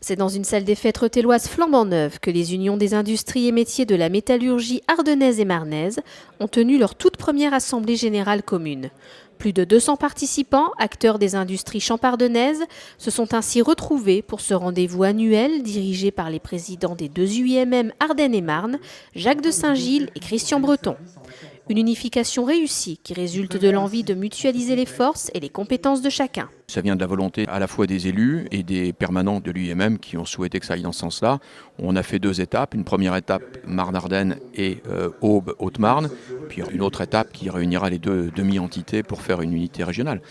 C'est dans une salle des fêtes retelloise flambant neuve que les unions des industries et métiers de la métallurgie ardennaise et marnaise ont tenu leur toute première assemblée générale commune. Plus de 200 participants, acteurs des industries champardonnaises, se sont ainsi retrouvés pour ce rendez-vous annuel dirigé par les présidents des deux UIMM Ardennes et Marne, Jacques de Saint-Gilles et Christian Breton. Une unification réussie qui résulte de l'envie de mutualiser les forces et les compétences de chacun. Ça vient de la volonté à la fois des élus et des permanents de l'UIMM qui ont souhaité que ça aille dans ce sens-là. On a fait deux étapes. Une première étape Marne-Ardennes et Aube-Haute-Marne, puis une autre étape qui réunira les deux demi-entités pour faire une unité régionale.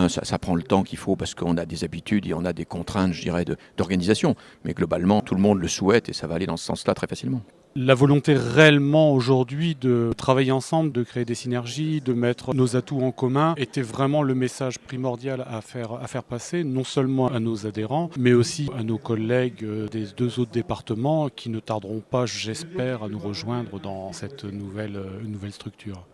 Ça prend le temps qu'il faut parce qu'on a des habitudes et on a des contraintes, je dirais, d'organisation. Mais globalement, tout le monde le souhaite et ça va aller dans ce sens-là très facilement. La volonté réellement aujourd'hui de travailler ensemble, de créer des synergies, de mettre nos atouts en commun était vraiment le message primordial à faire passer, non seulement à nos adhérents, mais aussi à nos collègues des deux autres départements qui ne tarderont pas, j'espère, à nous rejoindre dans cette nouvelle structure.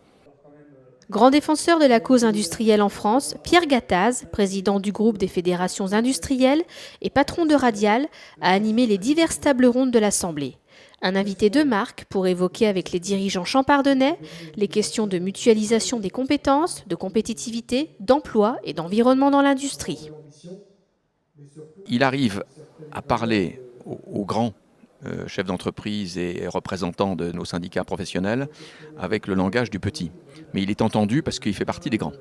Grand défenseur de la cause industrielle en France, Pierre Gattaz, président du groupe des fédérations industrielles et patron de Radial, a animé les diverses tables rondes de l'Assemblée. Un invité de marque pour évoquer avec les dirigeants champardonnais les questions de mutualisation des compétences, de compétitivité, d'emploi et d'environnement dans l'industrie. Il arrive à parler aux grands chefs d'entreprise et représentants de nos syndicats professionnels avec le langage du petit. Mais il est entendu parce qu'il fait partie des grands.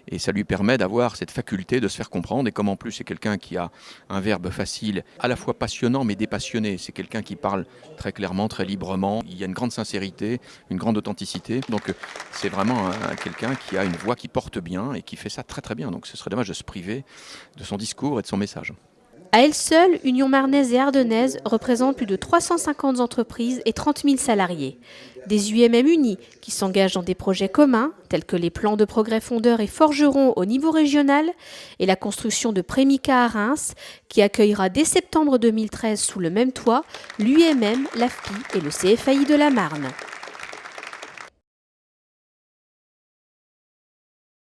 Et ça lui permet d'avoir cette faculté de se faire comprendre. Et comme en plus c'est quelqu'un qui a un verbe facile, à la fois passionnant mais dépassionné. C'est quelqu'un qui parle très clairement, très librement. Il y a une grande sincérité, une grande authenticité. Donc c'est vraiment quelqu'un qui a une voix qui porte bien et qui fait ça très très bien. Donc ce serait dommage de se priver de son discours et de son message. À elle seule, Union marnaise et ardennaise représente plus de 350 entreprises et 30 000 salariés. Des UIMM unis qui s'engagent dans des projets communs, tels que les plans de progrès fondeurs et forgerons au niveau régional et la construction de Prémica à Reims, qui accueillera dès septembre 2013 sous le même toit l'UIMM, l'AFPI et le CFAI de la Marne.